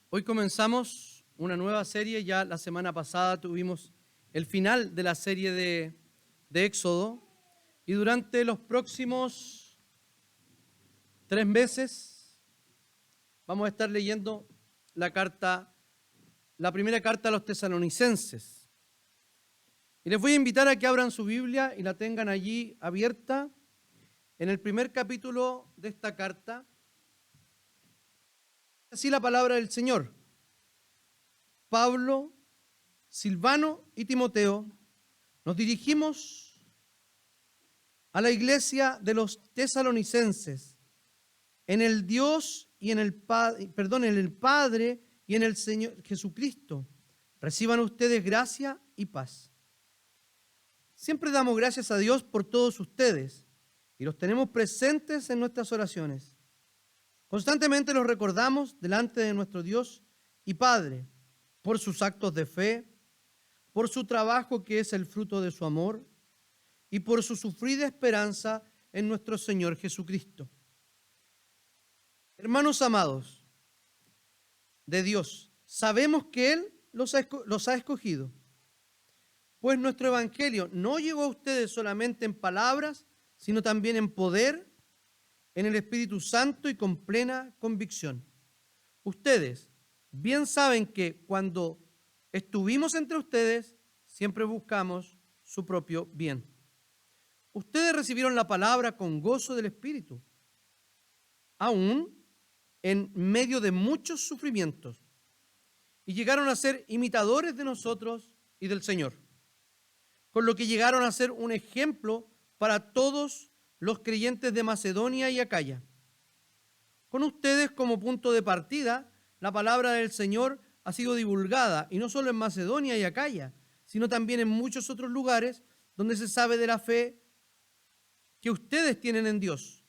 Hoy comenzamos una nueva serie. Ya la semana pasada tuvimos el final de la serie de Éxodo, y durante los próximos 3 meses vamos a estar leyendo la primera carta a los tesalonicenses. Y les voy a invitar a que abran su Biblia y la tengan allí abierta en el primer capítulo de esta carta. Así la palabra del Señor. Pablo, Silvano y Timoteo nos dirigimos a la iglesia de los tesalonicenses en el Dios y en el Padre y en el Señor Jesucristo. Reciban ustedes gracia y paz. Siempre damos gracias a Dios por todos ustedes y los tenemos presentes en nuestras oraciones. Constantemente los recordamos delante de nuestro Dios y Padre por sus actos de fe, por su trabajo que es el fruto de su amor y por su sufrida esperanza en nuestro Señor Jesucristo. Hermanos amados de Dios, sabemos que Él los ha escogido, pues nuestro evangelio no llegó a ustedes solamente en palabras, sino también en poder, en el Espíritu Santo y con plena convicción. Ustedes bien saben que cuando estuvimos entre ustedes, siempre buscamos su propio bien. Ustedes recibieron la palabra con gozo del Espíritu, aún en medio de muchos sufrimientos, y llegaron a ser imitadores de nosotros y del Señor, con lo que llegaron a ser un ejemplo para todos los creyentes de Macedonia y Acaya. Con ustedes como punto de partida, la palabra del Señor ha sido divulgada, y no solo en Macedonia y Acaya, sino también en muchos otros lugares donde se sabe de la fe que ustedes tienen en Dios.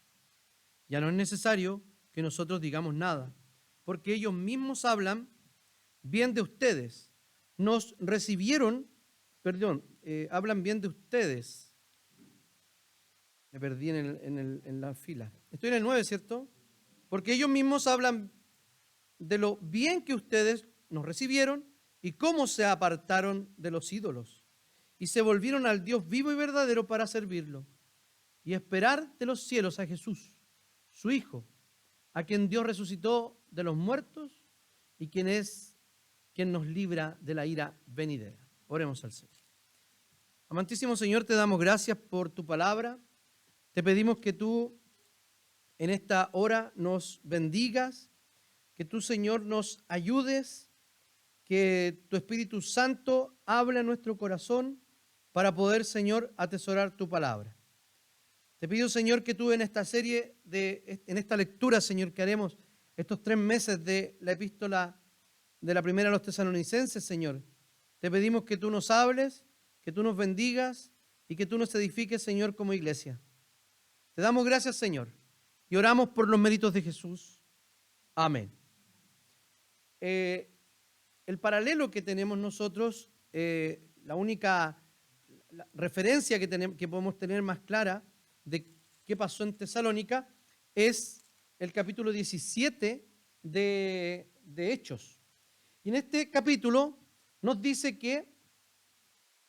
Ya no es necesario que nosotros digamos nada, porque ellos mismos hablan bien de ustedes. Hablan bien de ustedes. Me perdí en la fila. Estoy en el 9, ¿cierto? Porque ellos mismos hablan de lo bien que ustedes nos recibieron y cómo se apartaron de los ídolos y se volvieron al Dios vivo y verdadero para servirlo y esperar de los cielos a Jesús, su Hijo, a quien Dios resucitó de los muertos y quien es quien nos libra de la ira venidera. Oremos al Señor. Amantísimo Señor, te damos gracias por tu palabra. Te pedimos que tú en esta hora nos bendigas, que tú, Señor, nos ayudes, que tu Espíritu Santo hable a nuestro corazón para poder, Señor, atesorar tu palabra. Te pido, Señor, que tú en esta serie, en esta lectura, Señor, que haremos estos 3 meses de la epístola de la primera a los tesalonicenses, Señor, te pedimos que tú nos hables, que tú nos bendigas y que tú nos edifiques, Señor, como iglesia. Te damos gracias, Señor, y oramos por los méritos de Jesús. Amén. El paralelo que tenemos nosotros, la única referencia que podemos tener más clara de qué pasó en Tesalónica es el capítulo 17 de Hechos. Y en este capítulo nos dice que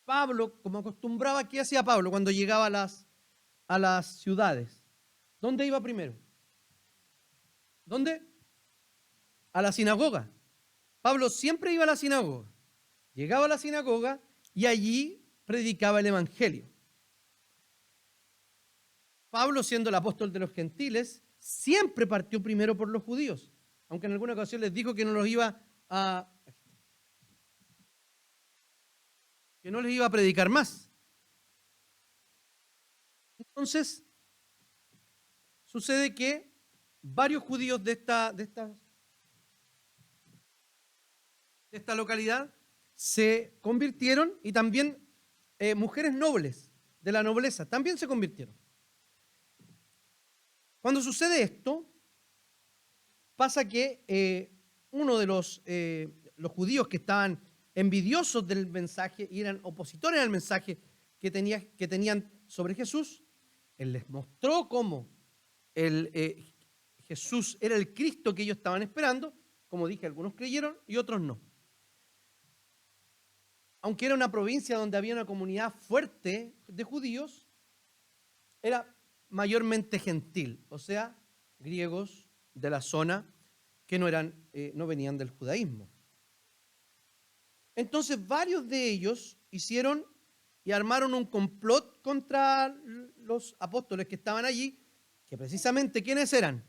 Pablo, como acostumbraba, ¿qué hacía Pablo cuando llegaba a las ciudades? ¿Dónde iba primero? ¿Dónde? A la sinagoga. Pablo siempre iba a la sinagoga. Llegaba a la sinagoga y allí predicaba el evangelio. Pablo, siendo el apóstol de los gentiles, siempre partió primero por los judíos, aunque en alguna ocasión les dijo que no les iba a predicar más. Entonces, sucede que varios judíos de esta localidad se convirtieron, y también mujeres nobles de la nobleza también se convirtieron. Cuando sucede esto, pasa que uno de los judíos que estaban envidiosos del mensaje y eran opositores al mensaje que tenían sobre Jesús. Él les mostró cómo Jesús era el Cristo que ellos estaban esperando. Como dije, algunos creyeron y otros no. Aunque era una provincia donde había una comunidad fuerte de judíos, era mayormente gentil, o sea, griegos de la zona que no venían del judaísmo. Entonces varios de ellos hicieron y armaron un complot contra los apóstoles que estaban allí, que precisamente, ¿quiénes eran?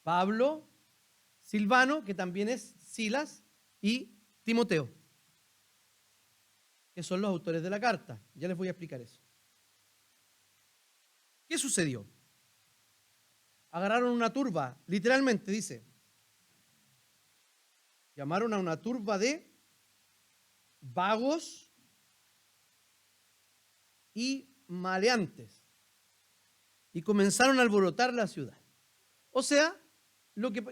Pablo, Silvano, que también es Silas, y Timoteo, que son los autores de la carta. Ya les voy a explicar eso. ¿Qué sucedió? Agarraron una turba, literalmente dice, llamaron a una turba de vagos y maleantes y comenzaron a alborotar la ciudad. O sea,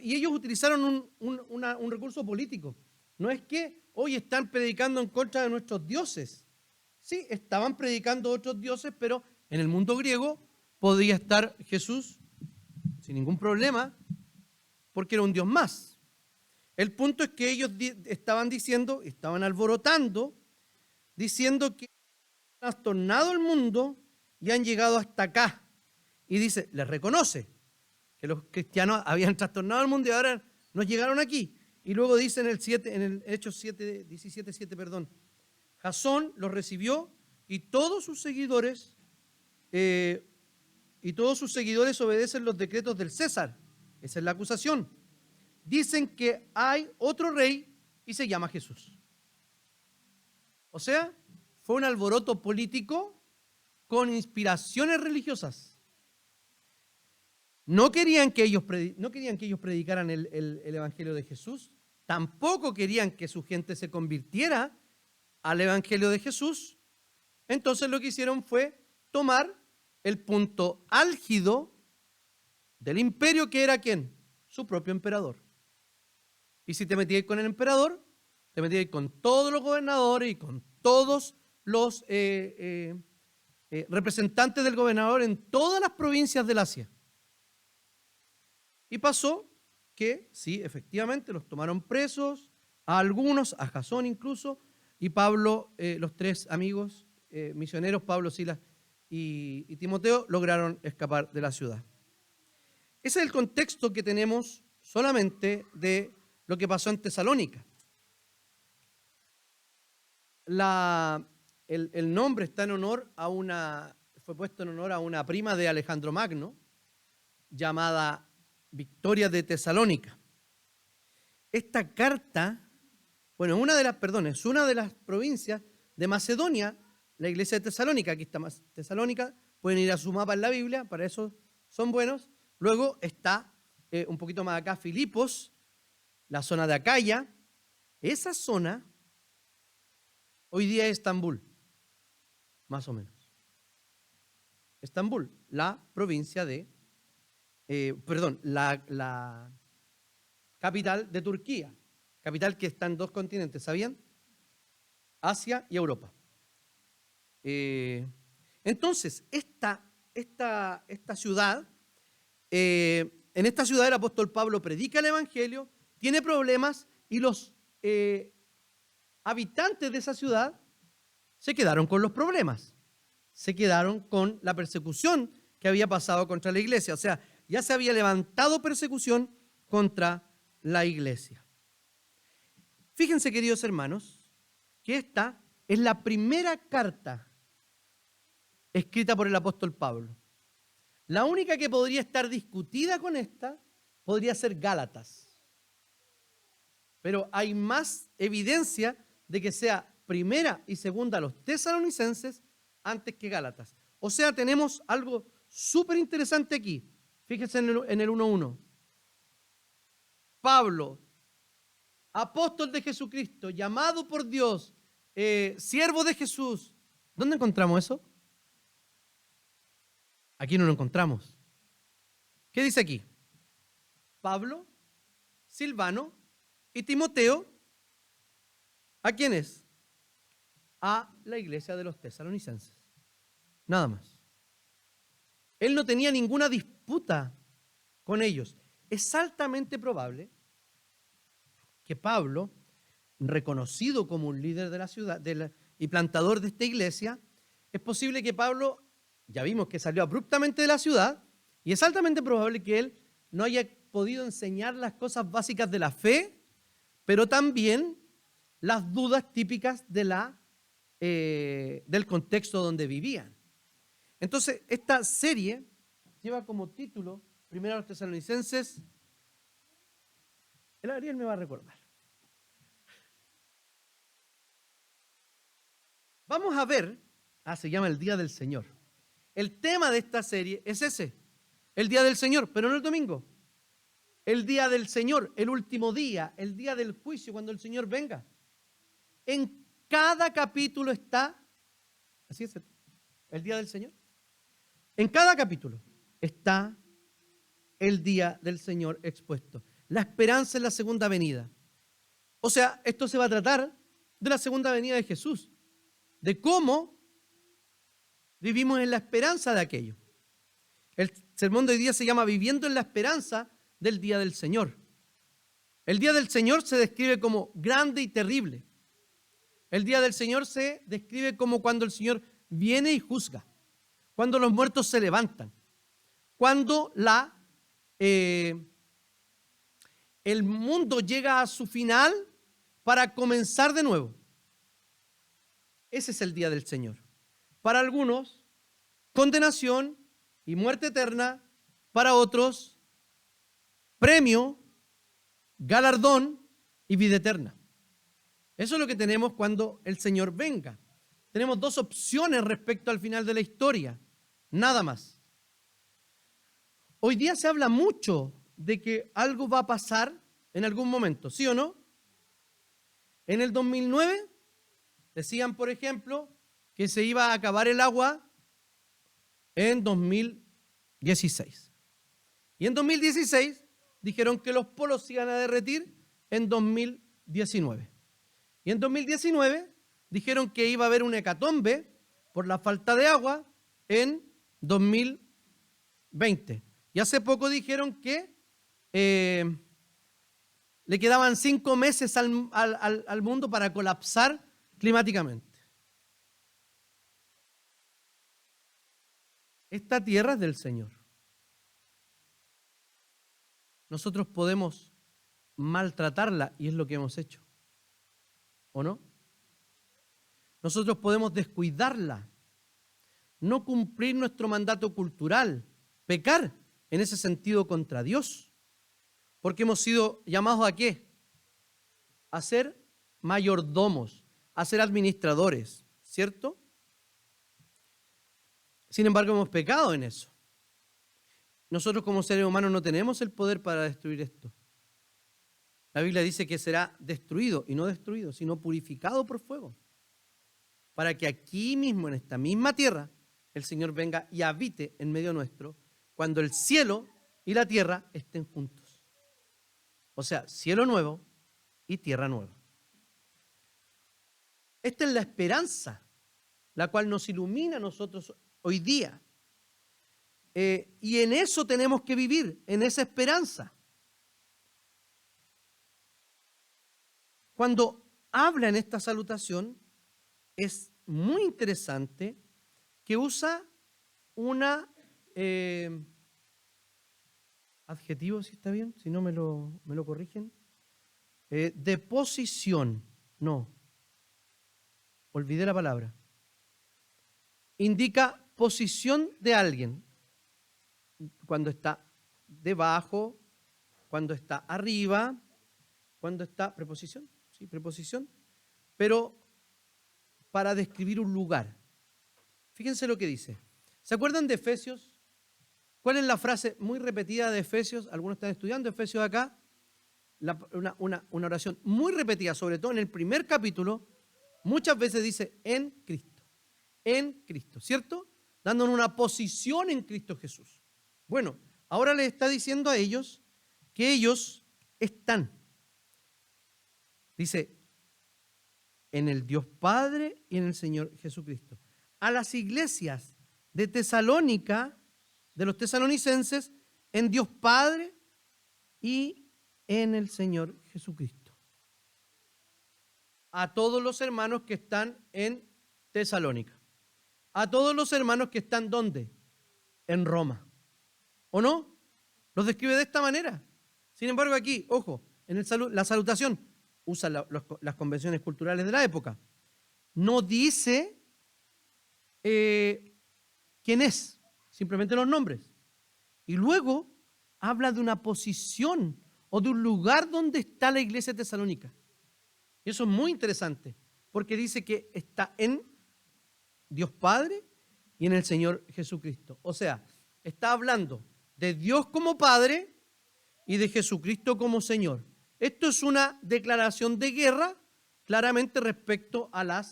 y ellos utilizaron un recurso político. No es que hoy están predicando en contra de nuestros dioses. Sí, estaban predicando otros dioses, pero en el mundo griego podía estar Jesús sin ningún problema, porque era un dios más. El punto es que ellos estaban alborotando, diciendo que han trastornado el mundo y han llegado hasta acá. Y dice, les reconoce que los cristianos habían trastornado el mundo y ahora nos llegaron aquí. Y luego dice en el Hechos 17:7, Jasón los recibió y todos sus seguidores obedecen los decretos del César. Esa es la acusación. Dicen que hay otro rey y se llama Jesús. O sea, fue un alboroto político con inspiraciones religiosas. No querían que ellos predicaran el evangelio de Jesús, tampoco querían que su gente se convirtiera al evangelio de Jesús. Entonces lo que hicieron fue tomar el punto álgido del imperio, que era ¿quién? Su propio emperador. Y si te metías con el emperador, te metías con todos los gobernadores y con todos los representantes del gobernador en todas las provincias del Asia. Y pasó que, sí, efectivamente, los tomaron presos, a algunos, a Jasón incluso, y Pablo, los tres amigos misioneros, Pablo, Silas y Timoteo, lograron escapar de la ciudad. Ese es el contexto que tenemos solamente de lo que pasó en Tesalónica. El nombre está fue puesto en honor a una prima de Alejandro Magno, llamada Victoria de Tesalónica. Esta carta, bueno, es una de las provincias de Macedonia, la iglesia de Tesalónica. Aquí está Tesalónica, pueden ir a su mapa en la Biblia, para eso son buenos. Luego está un poquito más acá Filipos, la zona de Acaya. Esa zona hoy día es Estambul, más o menos. Estambul, la provincia la capital de Turquía, capital que está en dos continentes, ¿sabían? Asia y Europa. Entonces, esta ciudad, en esta ciudad el apóstol Pablo predica el evangelio, tiene problemas y los habitantes de esa ciudad se quedaron con los problemas, se quedaron con la persecución que había pasado contra la iglesia. O sea, ya se había levantado persecución contra la iglesia. Fíjense, queridos hermanos, que esta es la primera carta escrita por el apóstol Pablo. La única que podría estar discutida con esta podría ser Gálatas. Pero hay más evidencia de que sea primera y segunda a los tesalonicenses antes que Gálatas. O sea, tenemos algo súper interesante aquí. Fíjense en el 1:1. Pablo, apóstol de Jesucristo, llamado por Dios, siervo de Jesús. ¿Dónde encontramos eso? Aquí no lo encontramos. ¿Qué dice aquí? Pablo, Silvano y Timoteo. ¿A quiénes? A la iglesia de los tesalonicenses. nada más. Él no tenía ninguna disputa con ellos. Es altamente probable que Pablo, reconocido como un líder de la ciudad y plantador de esta iglesia, es posible que Pablo, ya vimos que salió abruptamente de la ciudad, y es altamente probable que él no haya podido enseñar las cosas básicas de la fe, pero también las dudas típicas de del contexto donde vivían. Entonces, esta serie lleva como título, primero a los Tesalonicenses, el Ariel me va a recordar. Vamos a ver, se llama el Día del Señor. El tema de esta serie es ese, el Día del Señor, pero no el domingo. El Día del Señor, el último día, el día del juicio, cuando el Señor venga. En cada capítulo está, así es, el Día del Señor. En cada capítulo está el Día del Señor expuesto. La esperanza en la segunda venida. O sea, esto se va a tratar de la segunda venida de Jesús, de cómo vivimos en la esperanza de aquello. El sermón de hoy día se llama Viviendo en la esperanza del Día del Señor. El Día del Señor se describe como grande y terrible. El Día del Señor se describe como cuando el Señor viene y juzga, cuando los muertos se levantan, cuando el mundo llega a su final para comenzar de nuevo. Ese es el Día del Señor. Para algunos, condenación y muerte eterna. Para otros, premio, galardón y vida eterna. Eso es lo que tenemos cuando el Señor venga. Tenemos dos opciones respecto al final de la historia, nada más. Hoy día se habla mucho de que algo va a pasar en algún momento, ¿sí o no? En el 2009 decían, por ejemplo, que se iba a acabar el agua en 2016. Y en 2016 dijeron que los polos se iban a derretir en 2019. Y en 2019 dijeron que iba a haber una hecatombe por la falta de agua en 2020. Y hace poco dijeron que le quedaban 5 meses al mundo para colapsar climáticamente. Esta tierra es del Señor. Nosotros podemos maltratarla y es lo que hemos hecho, ¿o no? Nosotros podemos descuidarla, no cumplir nuestro mandato cultural, pecar en ese sentido contra Dios, porque hemos sido llamados ¿a qué? A ser mayordomos, a ser administradores, ¿cierto? Sin embargo, hemos pecado en eso. Nosotros como seres humanos no tenemos el poder para destruir esto. La Biblia dice que será destruido, y no destruido, sino purificado por fuego, para que aquí mismo, en esta misma tierra, el Señor venga y habite en medio nuestro, cuando el cielo y la tierra estén juntos. O sea, cielo nuevo y tierra nueva. Esta es la esperanza, la cual nos ilumina a nosotros hoy día. Y en eso tenemos que vivir, en esa esperanza. Cuando habla en esta salutación, es muy interesante que usa una adjetivo, si está bien, si no me lo corrigen, de posición, no, olvidé la palabra, indica posición de alguien, cuando está debajo, cuando está arriba, cuando está, preposición, sí, preposición, pero para describir un lugar. Fíjense lo que dice. ¿Se acuerdan de Efesios? ¿Cuál es la frase muy repetida de Efesios? Algunos están estudiando Efesios acá. Una oración muy repetida, sobre todo en el primer capítulo, muchas veces dice en Cristo, ¿cierto? Dándonos una posición en Cristo Jesús. Bueno, ahora les está diciendo a ellos que ellos están, dice, en el Dios Padre y en el Señor Jesucristo. A las iglesias de Tesalónica, de los tesalonicenses, en Dios Padre y en el Señor Jesucristo. A todos los hermanos que están en Tesalónica. A todos los hermanos que están, ¿dónde? En Roma. ¿O no? Los describe de esta manera. Sin embargo, aquí, ojo, en la salutación usa las convenciones culturales de la época. No dice quién es, simplemente los nombres. Y luego habla de una posición o de un lugar donde está la iglesia tesalónica. Y eso es muy interesante, porque dice que está en Dios Padre y en el Señor Jesucristo. O sea, está hablando de Dios como Padre y de Jesucristo como Señor. Esto es una declaración de guerra claramente respecto a la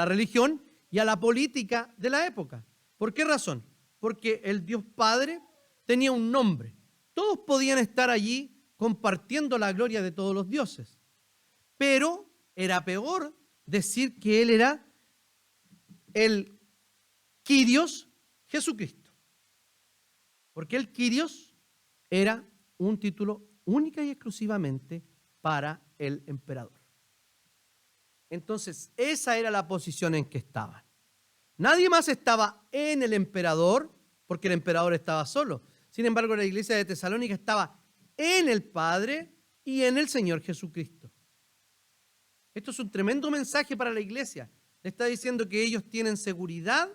religión y a la política de la época. ¿Por qué razón? Porque el Dios Padre tenía un nombre. Todos podían estar allí compartiendo la gloria de todos los dioses. Pero era peor decir que Él era el Kyrios Jesucristo. Porque el Kyrios era un título única y exclusivamente para el emperador. Entonces, esa era la posición en que estaban. Nadie más estaba en el emperador, porque el emperador estaba solo. Sin embargo, la iglesia de Tesalónica estaba en el Padre y en el Señor Jesucristo. Esto es un tremendo mensaje para la iglesia. Le está diciendo que ellos tienen seguridad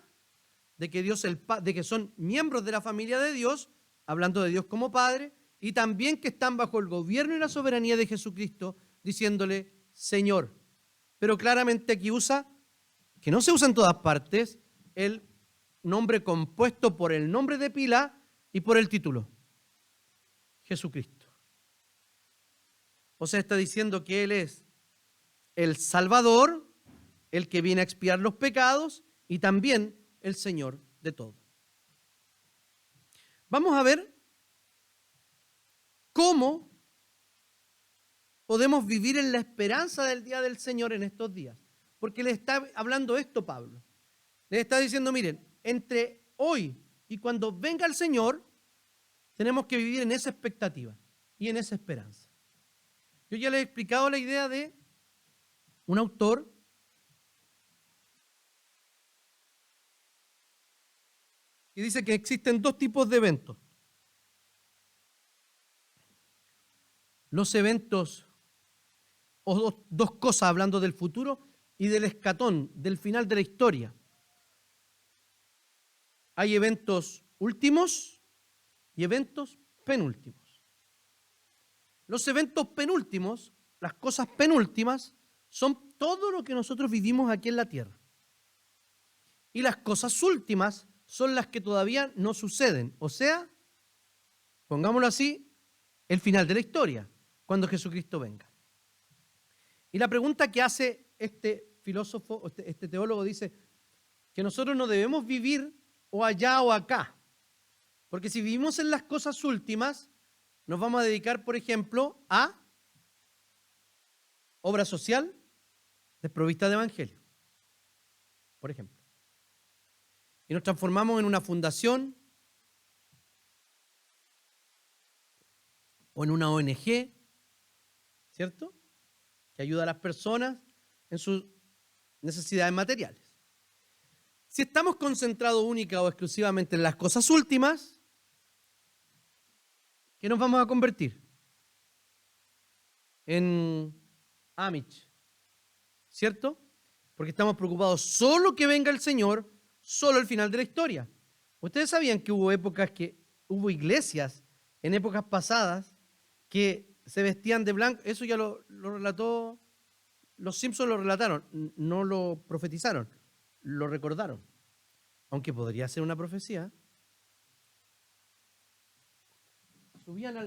de que de que son miembros de la familia de Dios, hablando de Dios como Padre, y también que están bajo el gobierno y la soberanía de Jesucristo, diciéndole Señor. Pero claramente aquí usa, que no se usa en todas partes, el nombre compuesto por el nombre de pila y por el título, Jesucristo. O sea, está diciendo que Él es el Salvador, el que viene a expiar los pecados y también el Señor de todo. Vamos a ver cómo podemos vivir en la esperanza del día del Señor en estos días. Porque le está hablando esto Pablo. Le está diciendo, miren, entre hoy y cuando venga el Señor, tenemos que vivir en esa expectativa y en esa esperanza. Yo ya les he explicado la idea de un autor que dice que existen dos tipos de eventos. Los eventos, o dos cosas hablando del futuro y del escatón, del final de la historia. Hay eventos últimos y eventos penúltimos. Los eventos penúltimos, las cosas penúltimas, son todo lo que nosotros vivimos aquí en la tierra. Y las cosas últimas son las que todavía no suceden. O sea, pongámoslo así, el final de la historia, cuando Jesucristo venga. Y la pregunta que hace este filósofo, este teólogo, dice que nosotros no debemos vivir o allá o acá. Porque si vivimos en las cosas últimas, nos vamos a dedicar, por ejemplo, a obra social desprovista de evangelio, por ejemplo. Y nos transformamos en una fundación o en una ONG, ¿cierto?, que ayuda a las personas en sus necesidades materiales. Si estamos concentrados única o exclusivamente en las cosas últimas, ¿qué nos vamos a convertir? En Amish, ¿cierto? Porque estamos preocupados solo que venga el Señor, solo el final de la historia. ¿Ustedes sabían que hubo iglesias en épocas pasadas que se vestían de blanco? Eso ya lo relató, los Simpsons lo relataron, no lo profetizaron, lo recordaron. Aunque podría ser una profecía. Subían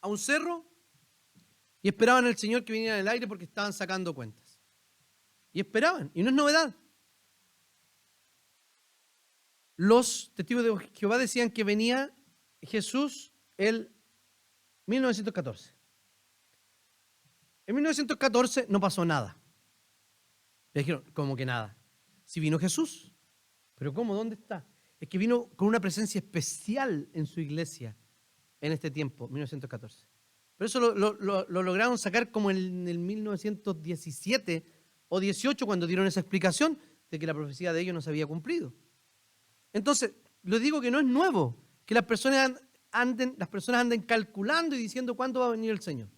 a un cerro y esperaban al Señor que viniera en el aire porque estaban sacando cuentas. Y esperaban, y no es novedad. Los testigos de Jehová decían que venía Jesús el 1914. En 1914 no pasó nada. Le dijeron, ¿cómo que nada? Si vino Jesús. ¿Pero cómo? ¿Dónde está? Es que vino con una presencia especial en su iglesia en este tiempo, 1914. Pero eso lo lograron sacar como en el 1917 o 18 cuando dieron esa explicación de que la profecía de ellos no se había cumplido. Entonces, les digo que no es nuevo que las personas anden calculando y diciendo cuándo va a venir el Señor.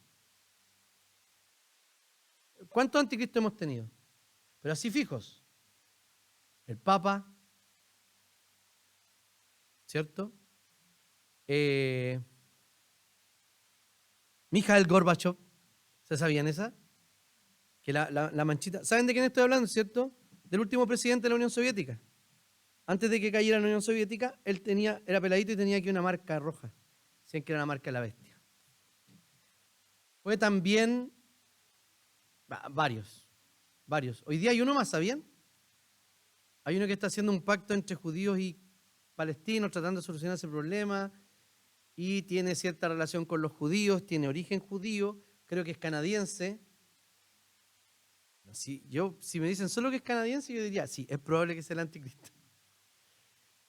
¿Cuántos anticristos hemos tenido? Pero así fijos. El Papa, ¿cierto? Mikhail Gorbachev, ¿se sabían esa? Que la manchita. ¿Saben de quién estoy hablando, cierto? Del último presidente de la Unión Soviética. Antes de que cayera la Unión Soviética, él era peladito y tenía aquí una marca roja. Decían que era la marca de la bestia. Fue también varios. Hoy día hay uno más, ¿sabían? Hay uno que está haciendo un pacto entre judíos y palestinos, tratando de solucionar ese problema, y tiene cierta relación con los judíos, tiene origen judío, creo que es canadiense. Si me dicen solo que es canadiense, yo diría, sí, es probable que sea el anticristo.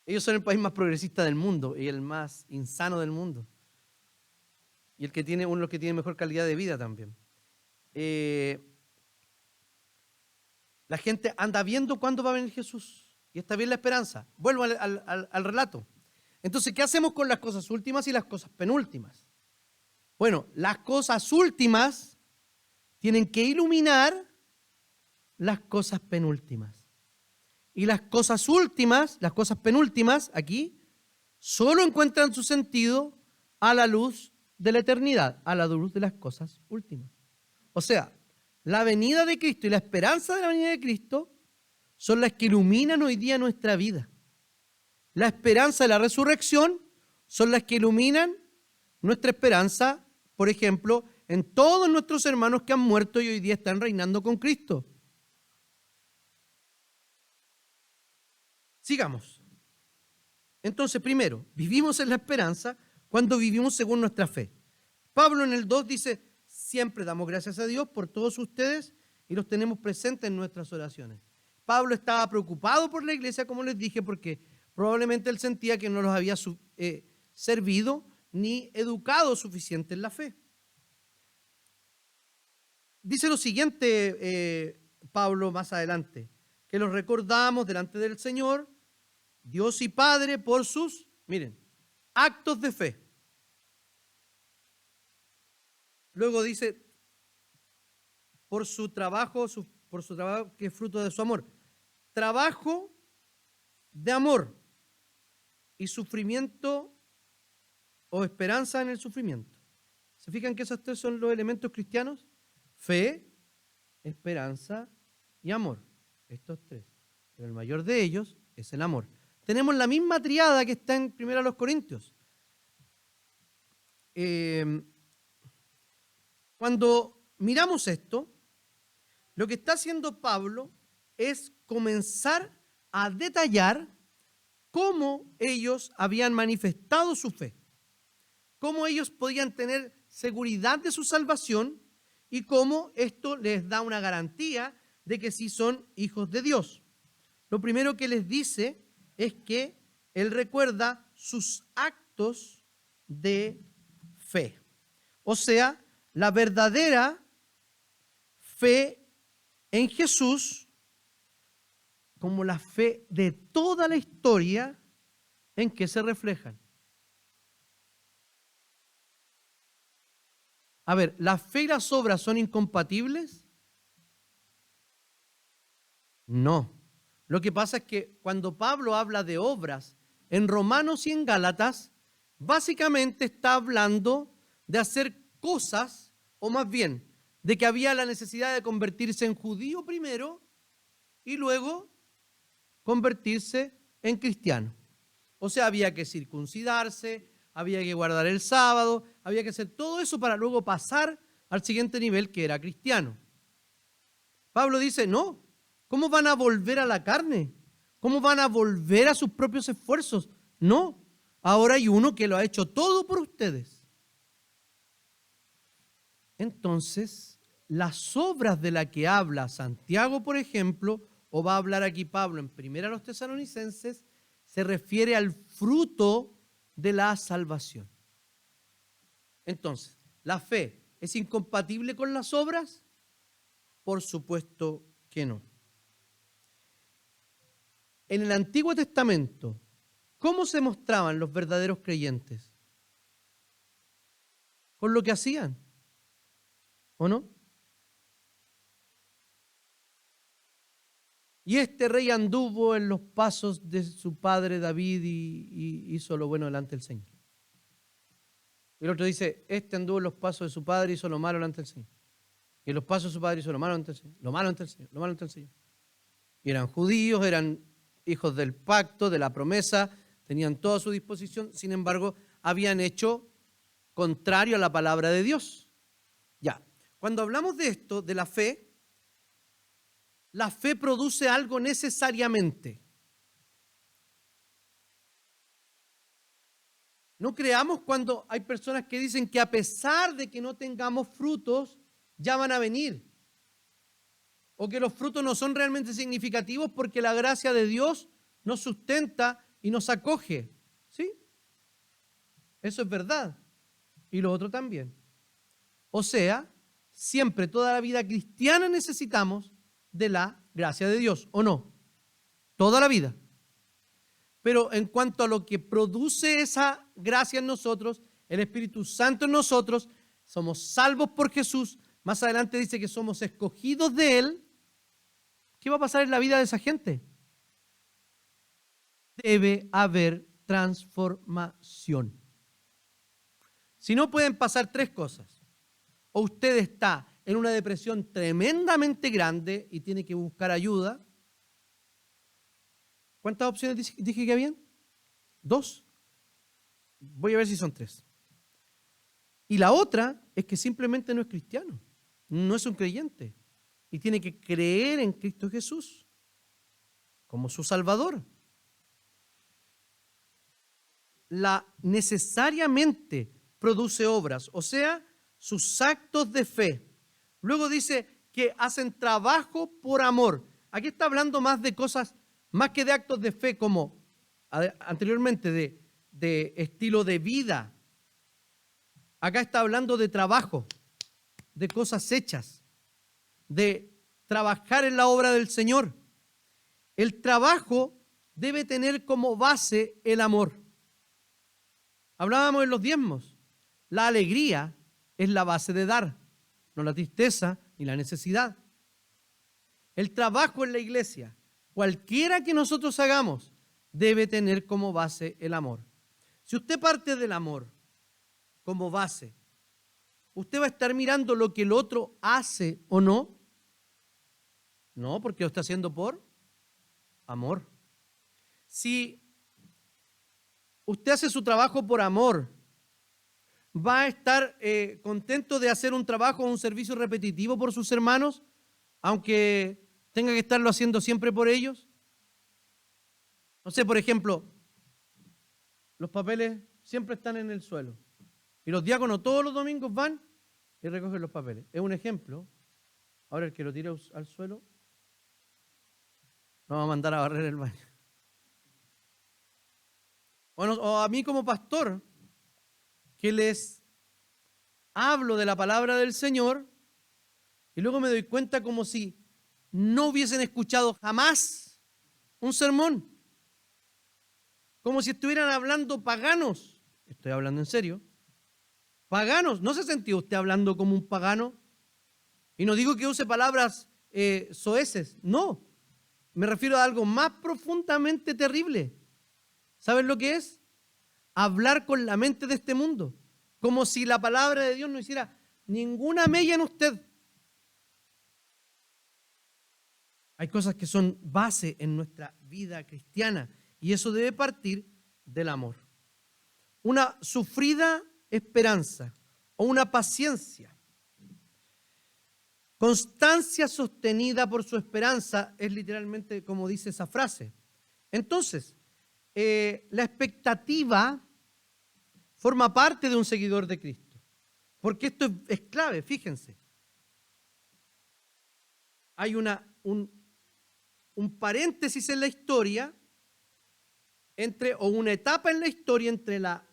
Ellos son el país más progresista del mundo y el más insano del mundo. Y uno de los que tiene mejor calidad de vida también. La gente anda viendo cuándo va a venir Jesús. Y está bien la esperanza. Vuelvo al relato. Entonces, ¿qué hacemos con las cosas últimas y las cosas penúltimas? Bueno, las cosas últimas tienen que iluminar las cosas penúltimas. Y las cosas últimas, las cosas penúltimas, aquí, solo encuentran su sentido a la luz de la eternidad, a la luz de las cosas últimas. O sea, la venida de Cristo y la esperanza de la venida de Cristo son las que iluminan hoy día nuestra vida. La esperanza de la resurrección son las que iluminan nuestra esperanza, por ejemplo, en todos nuestros hermanos que han muerto y hoy día están reinando con Cristo. Sigamos. Entonces, primero, vivimos en la esperanza cuando vivimos según nuestra fe. Pablo en el 2 dice, siempre damos gracias a Dios por todos ustedes y los tenemos presentes en nuestras oraciones. Pablo estaba preocupado por la iglesia, como les dije, porque probablemente él sentía que no los había servido ni educado suficiente en la fe. Dice lo siguiente Pablo más adelante, que los recordamos delante del Señor, Dios y Padre, por sus, miren, actos de fe. Luego dice, por su trabajo que es fruto de su amor. Trabajo de amor y sufrimiento o esperanza en el sufrimiento. ¿Se fijan que esos tres son los elementos cristianos? Fe, esperanza y amor. Estos tres. Pero el mayor de ellos es el amor. Tenemos la misma triada que está en 1 Corintios. Cuando miramos esto, lo que está haciendo Pablo es comenzar a detallar cómo ellos habían manifestado su fe, cómo ellos podían tener seguridad de su salvación y cómo esto les da una garantía de que sí son hijos de Dios. Lo primero que les dice es que él recuerda sus actos de fe. O sea, la verdadera fe en Jesús como la fe de toda la historia en que se reflejan. A ver, ¿la fe y las obras son incompatibles? No. Lo que pasa es que cuando Pablo habla de obras en Romanos y en Gálatas, básicamente está hablando de hacer cosas, o más bien, de que había la necesidad de convertirse en judío primero y luego convertirse en cristiano. O sea, había que circuncidarse, había que guardar el sábado, había que hacer todo eso para luego pasar al siguiente nivel, que era cristiano. Pablo dice, no, ¿cómo van a volver a la carne? ¿Cómo van a volver a sus propios esfuerzos? No, ahora hay uno que lo ha hecho todo por ustedes. Entonces, las obras de las que habla Santiago, por ejemplo, o va a hablar aquí Pablo en 1 a los Tesalonicenses, se refiere al fruto de la salvación. Entonces, ¿la fe es incompatible con las obras? Por supuesto que no. En el Antiguo Testamento, ¿cómo se mostraban los verdaderos creyentes? Con lo que hacían, ¿o no? Y este rey anduvo en los pasos de su padre David y hizo lo bueno delante del Señor. Y el otro dice, este anduvo en los pasos de su padre y hizo lo malo delante del Señor. Y en los pasos de su padre hizo lo malo delante del Señor, lo malo delante del Señor, lo malo delante del Señor. Y eran judíos, eran hijos del pacto, de la promesa, tenían toda a su disposición, sin embargo, habían hecho contrario a la palabra de Dios. Ya, cuando hablamos de esto, de la fe produce algo necesariamente. No creamos cuando hay personas que dicen que a pesar de que no tengamos frutos, ya van a venir. O que los frutos no son realmente significativos porque la gracia de Dios nos sustenta y nos acoge. ¿Sí? Eso es verdad. Y lo otro también. O sea, siempre, toda la vida cristiana necesitamos de la gracia de Dios, ¿o no? Toda la vida. Pero en cuanto a lo que produce esa gracia en nosotros, el Espíritu Santo en nosotros, somos salvos por Jesús. Más adelante dice que somos escogidos de Él. ¿Qué va a pasar en la vida de esa gente? Debe haber transformación. Si no, pueden pasar tres cosas. O usted está en una depresión tremendamente grande y tiene que buscar ayuda. ¿Cuántas opciones dije que habían? 2. Voy a ver si son 3. Y la otra es que simplemente no es cristiano, no es un creyente y tiene que creer en Cristo Jesús como su Salvador. Necesariamente produce obras, o sea, sus actos de fe. Luego dice que hacen trabajo por amor. Aquí está hablando más de cosas, más que de actos de fe, como anteriormente de estilo de vida. Acá está hablando de trabajo, de cosas hechas, de trabajar en la obra del Señor. El trabajo debe tener como base el amor. Hablábamos en los diezmos. La alegría es la base de dar, no la tristeza ni la necesidad. El trabajo en la iglesia, cualquiera que nosotros hagamos, debe tener como base el amor. Si usted parte del amor como base, ¿usted va a estar mirando lo que el otro hace o no? No, porque lo está haciendo por amor. Si usted hace su trabajo por amor, ¿va a estar contento de hacer un trabajo o un servicio repetitivo por sus hermanos, aunque tenga que estarlo haciendo siempre por ellos? No sé, por ejemplo, los papeles siempre están en el suelo y los diáconos todos los domingos van y recogen los papeles. Es un ejemplo. Ahora el que lo tire al suelo no va a mandar a barrer el baño. Bueno, o a mí como pastor, que les hablo de la palabra del Señor y luego me doy cuenta como si no hubiesen escuchado jamás un sermón. Como si estuvieran hablando paganos. Estoy hablando en serio. Paganos. ¿No se sentió usted hablando como un pagano? Y no digo que use palabras soeces. No. Me refiero a algo más profundamente terrible. ¿Saben lo que es? Hablar con la mente de este mundo. Como si la palabra de Dios no hiciera ninguna mella en usted. Hay cosas que son base en nuestra vida cristiana y eso debe partir del amor. Una sufrida esperanza o una paciencia. Constancia sostenida por su esperanza es literalmente como dice esa frase. Entonces, la expectativa forma parte de un seguidor de Cristo. Porque esto es clave, fíjense. hay un paréntesis en la historia, o una etapa en la historia entre la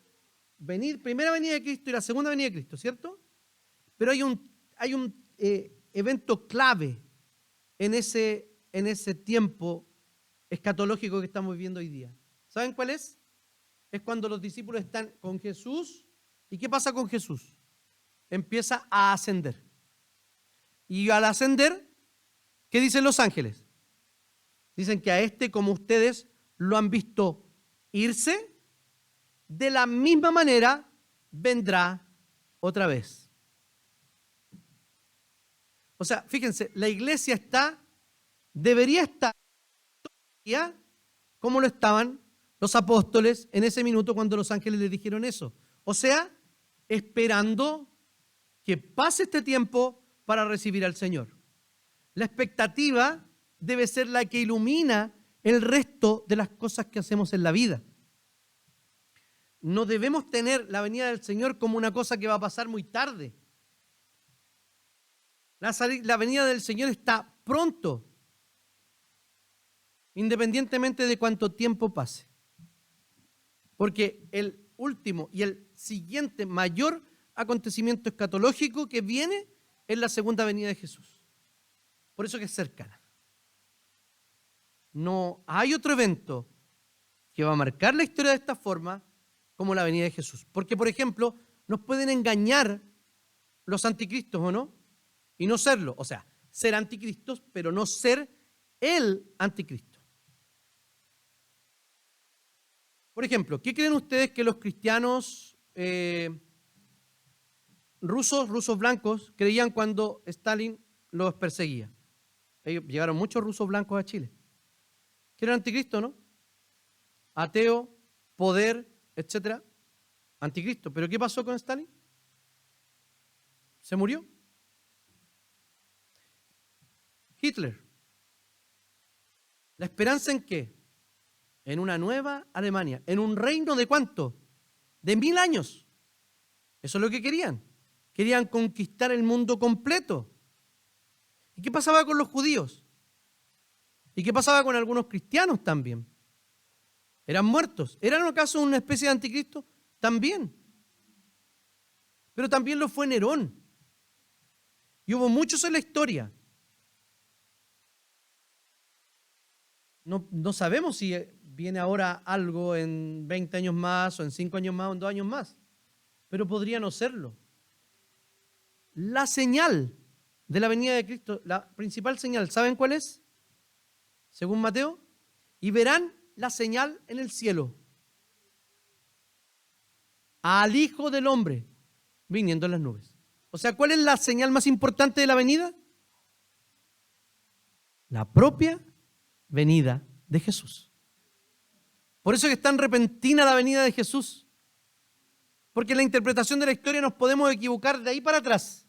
primera venida de Cristo y la segunda venida de Cristo, ¿cierto? Pero hay un evento clave en ese tiempo escatológico que estamos viviendo hoy día. ¿Saben cuál es? Es cuando los discípulos están con Jesús. ¿Y qué pasa con Jesús? Empieza a ascender. Y al ascender, ¿qué dicen los ángeles? Dicen que a este, como ustedes lo han visto irse, de la misma manera vendrá otra vez. O sea, fíjense, la iglesia debería estar como lo estaban los apóstoles en ese minuto cuando los ángeles les dijeron eso. O sea, esperando que pase este tiempo para recibir al Señor. La expectativa debe ser la que ilumina el resto de las cosas que hacemos en la vida. No debemos tener la venida del Señor como una cosa que va a pasar muy tarde. La venida del Señor está pronto, independientemente de cuánto tiempo pase. Porque el último y el siguiente mayor acontecimiento escatológico que viene es la segunda venida de Jesús. Por eso que es cercana. No hay otro evento que va a marcar la historia de esta forma como la venida de Jesús. Porque, por ejemplo, nos pueden engañar los anticristos, ¿o no? Y no serlo. O sea, ser anticristos, pero no ser el anticristo. Por ejemplo, ¿qué creen ustedes que los cristianos rusos blancos creían cuando Stalin los perseguía? Llegaron muchos rusos blancos a Chile. Que era anticristo, ¿no? Ateo, poder, etcétera. Anticristo. ¿Pero qué pasó con Stalin? Se murió. Hitler. ¿La esperanza en qué? En una nueva Alemania. ¿En un reino de cuánto? De 1000 años. Eso es lo que querían. Querían conquistar el mundo completo. ¿Y qué pasaba con los judíos? ¿Y qué pasaba con algunos cristianos también? Eran muertos. ¿Eran acaso una especie de anticristo? También. Pero también lo fue Nerón. Y hubo muchos en la historia. No sabemos si viene ahora algo en 20 años más, o en 5 años más, o en 2 años más. Pero podría no serlo. La señal de la venida de Cristo, la principal señal, ¿saben cuál es? Según Mateo, y verán la señal en el cielo. Al Hijo del Hombre viniendo en las nubes. O sea, ¿cuál es la señal más importante de la venida? La propia venida de Jesús. Por eso es tan repentina la venida de Jesús. Porque en la interpretación de la historia nos podemos equivocar de ahí para atrás.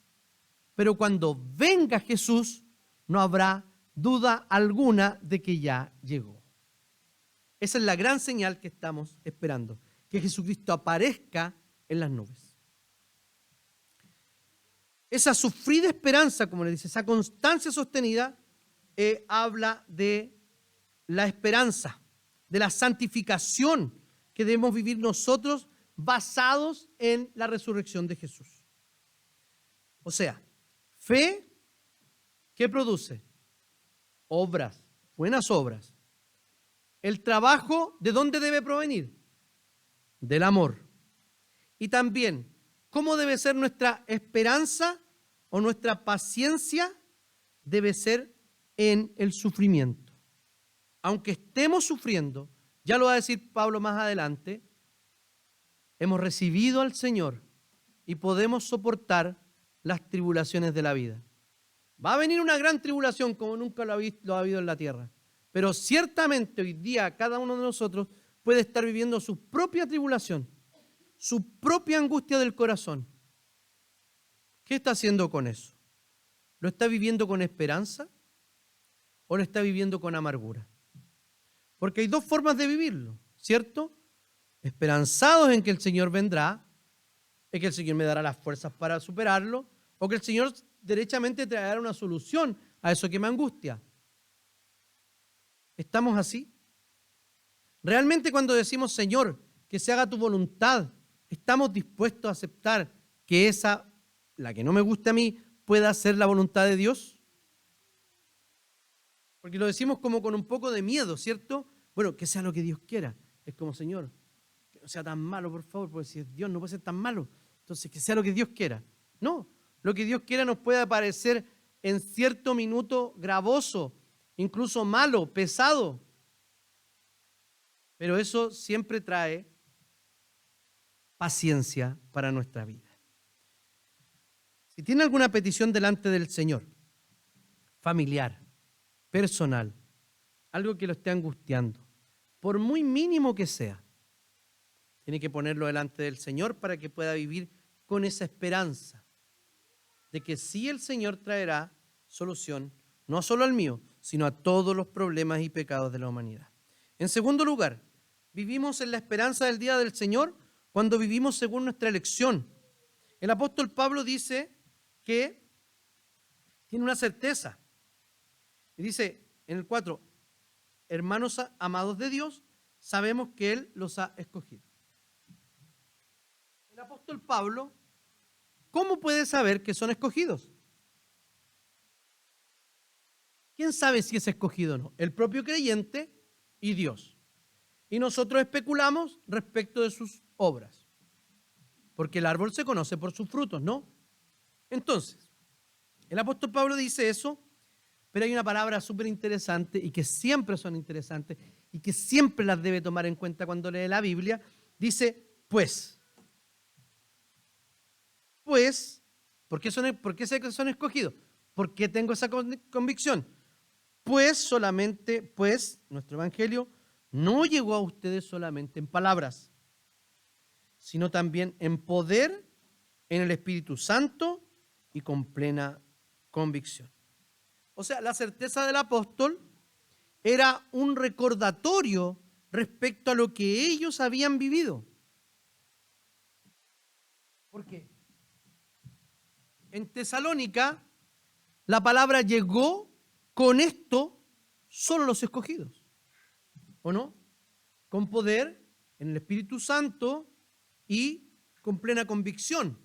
Pero cuando venga Jesús, no habrá duda alguna de que ya llegó. Esa es la gran señal que estamos esperando, que Jesucristo aparezca en las nubes. Esa sufrida esperanza, como le dice, esa constancia sostenida, habla de la esperanza, de la santificación que debemos vivir nosotros basados en la resurrección de Jesús. O sea, fe, ¿qué produce? Obras, buenas obras. El trabajo, ¿de dónde debe provenir? Del amor. Y también, ¿cómo debe ser nuestra esperanza o nuestra paciencia? Debe ser en el sufrimiento. Aunque estemos sufriendo, ya lo va a decir Pablo más adelante, hemos recibido al Señor y podemos soportar las tribulaciones de la vida. Va a venir una gran tribulación como nunca lo ha habido en la tierra. Pero ciertamente hoy día cada uno de nosotros puede estar viviendo su propia tribulación, su propia angustia del corazón. ¿Qué está haciendo con eso? ¿Lo está viviendo con esperanza o lo está viviendo con amargura? Porque hay dos formas de vivirlo, ¿cierto? Esperanzados en que el Señor vendrá, en que el Señor me dará las fuerzas para superarlo, o que el Señor derechamente traerá una solución a eso que me angustia. ¿Estamos así? Realmente cuando decimos, Señor, que se haga tu voluntad, ¿estamos dispuestos a aceptar que esa, la que no me guste a mí, pueda ser la voluntad de Dios? Porque lo decimos como con un poco de miedo, ¿cierto? Bueno, que sea lo que Dios quiera. Es como, Señor, que no sea tan malo, por favor, porque si es Dios no puede ser tan malo. Entonces, que sea lo que Dios quiera. No, lo que Dios quiera nos puede parecer en cierto minuto gravoso, incluso malo, pesado. Pero eso siempre trae paciencia para nuestra vida. Si tiene alguna petición delante del Señor, familiar, personal, algo que lo esté angustiando, por muy mínimo que sea, tiene que ponerlo delante del Señor para que pueda vivir con esa esperanza de que sí el Señor traerá solución, no solo al mío, sino a todos los problemas y pecados de la humanidad. En segundo lugar, vivimos en la esperanza del día del Señor cuando vivimos según nuestra elección. El apóstol Pablo dice que tiene una certeza. Y dice en el 4, hermanos amados de Dios, sabemos que Él los ha escogido. El apóstol Pablo, ¿cómo puede saber que son escogidos? ¿Quién sabe si es escogido o no? El propio creyente y Dios. Y nosotros especulamos respecto de sus obras. Porque el árbol se conoce por sus frutos, ¿no? Entonces, el apóstol Pablo dice eso, pero hay una palabra súper interesante y que siempre son interesantes y que siempre las debe tomar en cuenta cuando lee la Biblia. Dice, pues. Pues, ¿por qué sé que son escogidos? ¿Por qué tengo esa convicción? Pues nuestro evangelio no llegó a ustedes solamente en palabras, sino también en poder, en el Espíritu Santo y con plena convicción. O sea, la certeza del apóstol era un recordatorio respecto a lo que ellos habían vivido. ¿Por qué? En Tesalónica, la palabra llegó con esto solo los escogidos. ¿O no? Con poder, en el Espíritu Santo y con plena convicción,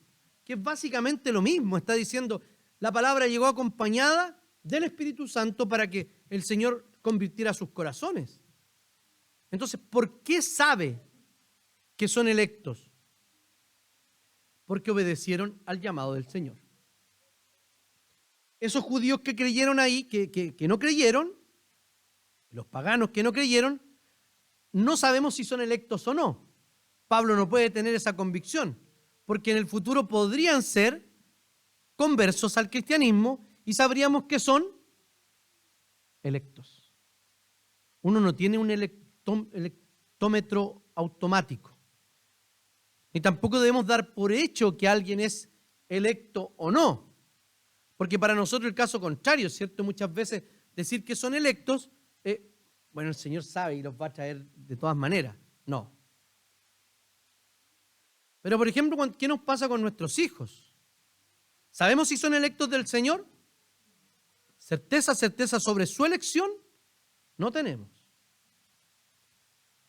que es básicamente lo mismo. Está diciendo, la palabra llegó acompañada del Espíritu Santo para que el Señor convirtiera sus corazones. Entonces, ¿por qué sabe que son electos? Porque obedecieron al llamado del Señor. Esos judíos que creyeron ahí, que no creyeron, los paganos que no creyeron, no sabemos si son electos o no. Pablo no puede tener esa convicción, porque en el futuro podrían ser conversos al cristianismo y sabríamos que son electos. Uno no tiene un electómetro automático, ni tampoco debemos dar por hecho que alguien es electo o no, porque para nosotros el caso contrario, ¿cierto? Muchas veces decir que son electos, bueno, el Señor sabe y los va a traer de todas maneras. No. Pero, por ejemplo, ¿qué nos pasa con nuestros hijos? ¿Sabemos si son electos del Señor? Certeza sobre su elección, no tenemos.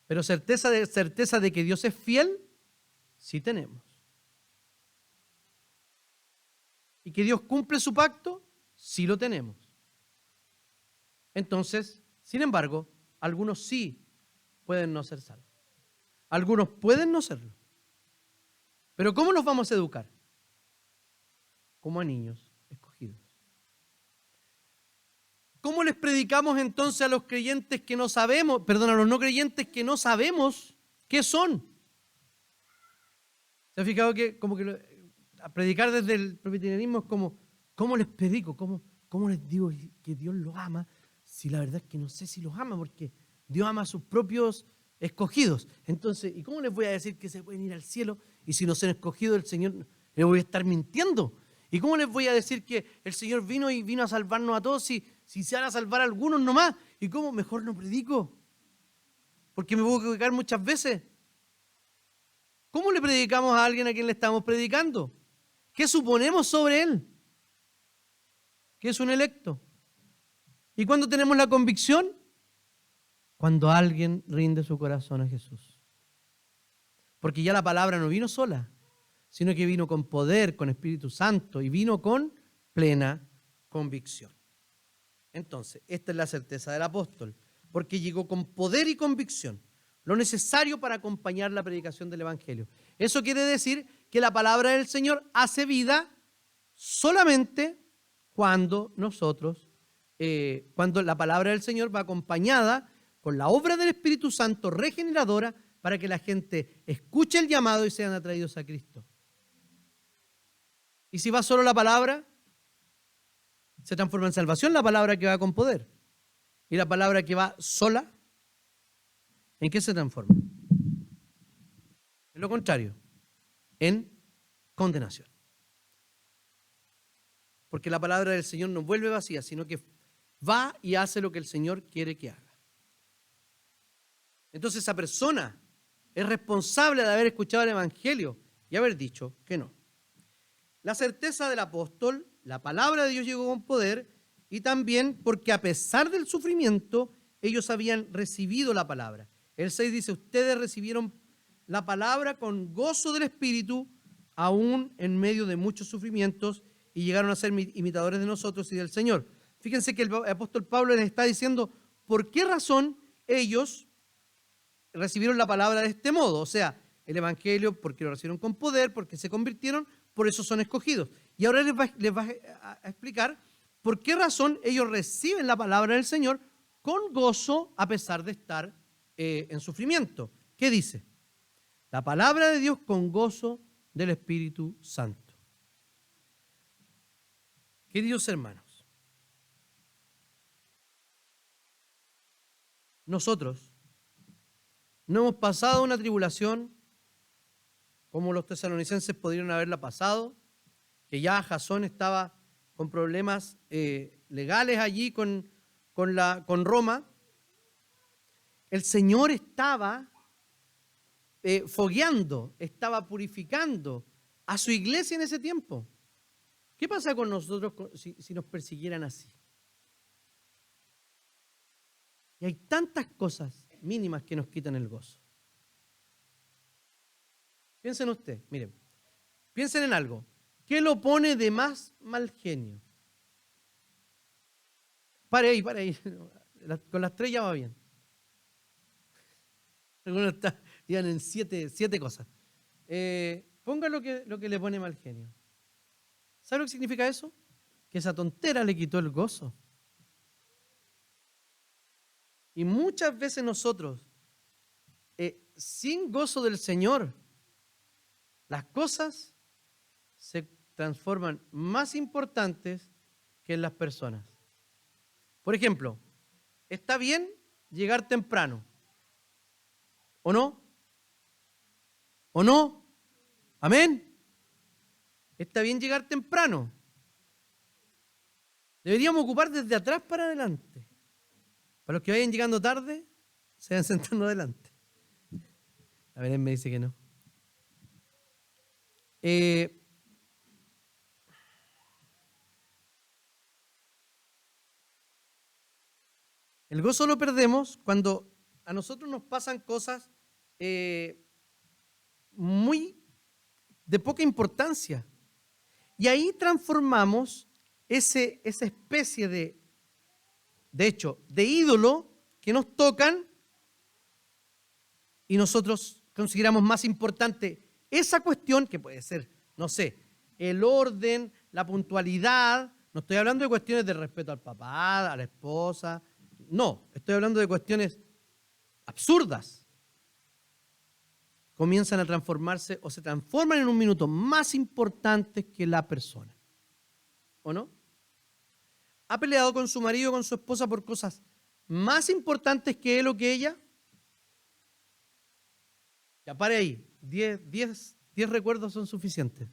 Pero certeza de que Dios es fiel, sí tenemos. Y que Dios cumple su pacto, sí lo tenemos. Entonces, sin embargo, algunos sí pueden no ser salvos. Algunos pueden no serlo. Pero ¿cómo los vamos a educar? Como a niños escogidos. ¿Cómo les predicamos entonces a los creyentes que no sabemos, a los no creyentes que no sabemos qué son? ¿Se ha fijado que como que a predicar desde el presbiterianismo es como, ¿cómo les predico? ¿Cómo les digo que Dios los ama? Si la verdad es que no sé si los ama, porque Dios ama a sus propios escogidos. Entonces, ¿y cómo les voy a decir que se pueden ir al cielo? Y si no se han escogido, el Señor, les voy a estar mintiendo. ¿Y cómo les voy a decir que el Señor vino a salvarnos a todos si se van a salvar a algunos nomás? ¿Y cómo? Mejor no predico, porque me puedo equivocar muchas veces. ¿Cómo le predicamos a alguien a quien le estamos predicando? ¿Qué suponemos sobre él? Que es un electo. ¿Y cuándo tenemos la convicción? Cuando alguien rinde su corazón a Jesús. Porque ya la palabra no vino sola, sino que vino con poder, con Espíritu Santo y vino con plena convicción. Entonces, esta es la certeza del apóstol, porque llegó con poder y convicción, lo necesario para acompañar la predicación del Evangelio. Eso quiere decir que la palabra del Señor hace vida solamente cuando cuando la palabra del Señor va acompañada con la obra del Espíritu Santo regeneradora para que la gente escuche el llamado y sean atraídos a Cristo. Y si va solo la palabra, se transforma en salvación la palabra que va con poder. Y la palabra que va sola, ¿en qué se transforma? En lo contrario, en condenación. Porque la palabra del Señor no vuelve vacía, sino que va y hace lo que el Señor quiere que haga. Entonces esa persona es responsable de haber escuchado el Evangelio y haber dicho que no. La certeza del apóstol, la palabra de Dios llegó con poder y también porque a pesar del sufrimiento, ellos habían recibido la palabra. El 6 dice, ustedes recibieron la palabra con gozo del Espíritu, aún en medio de muchos sufrimientos, y llegaron a ser imitadores de nosotros y del Señor. Fíjense que el apóstol Pablo les está diciendo por qué razón ellos recibieron la palabra de este modo. O sea, el Evangelio porque lo recibieron con poder, porque se convirtieron, por eso son escogidos. Y ahora les va a explicar por qué razón ellos reciben la palabra del Señor con gozo a pesar de estar en sufrimiento. ¿Qué dice? La palabra de Dios con gozo del Espíritu Santo. Queridos hermanos, nosotros no hemos pasado una tribulación como los tesalonicenses podrían haberla pasado, que ya Jasón estaba con problemas legales allí con Roma. El Señor estaba fogueando, estaba purificando a su iglesia en ese tiempo. ¿Qué pasa con nosotros si nos persiguieran así? Y hay tantas cosas mínimas que nos quitan el gozo. Piensen ustedes, miren, piensen en algo. ¿Qué lo pone de más mal genio? Pare ahí. Con las 3 ya va bien. Algunos iban en siete cosas. Ponga lo que le pone mal genio. ¿Sabe lo que significa eso? Que esa tontera le quitó el gozo. Y muchas veces nosotros, sin gozo del Señor, las cosas se transforman más importantes que en las personas. Por ejemplo, ¿está bien llegar temprano? ¿O no? ¿O no? ¿Amén? Está bien llegar temprano. Deberíamos ocupar desde atrás para adelante. Para los que vayan llegando tarde, se vayan sentando adelante. A ver, él me dice que no. El gozo lo perdemos cuando a nosotros nos pasan cosas muy de poca importancia. Y ahí transformamos esa especie de ídolo que nos tocan y nosotros consideramos más importante esa cuestión que puede ser, no sé, el orden, la puntualidad. No estoy hablando de cuestiones de respeto al papá, a la esposa. No, estoy hablando de cuestiones absurdas. Comienzan a transformarse o se transforman en un minuto más importantes que la persona. ¿O no? ¿Ha peleado con su marido o con su esposa por cosas más importantes que él o que ella? Ya pare ahí. 10 recuerdos son suficientes.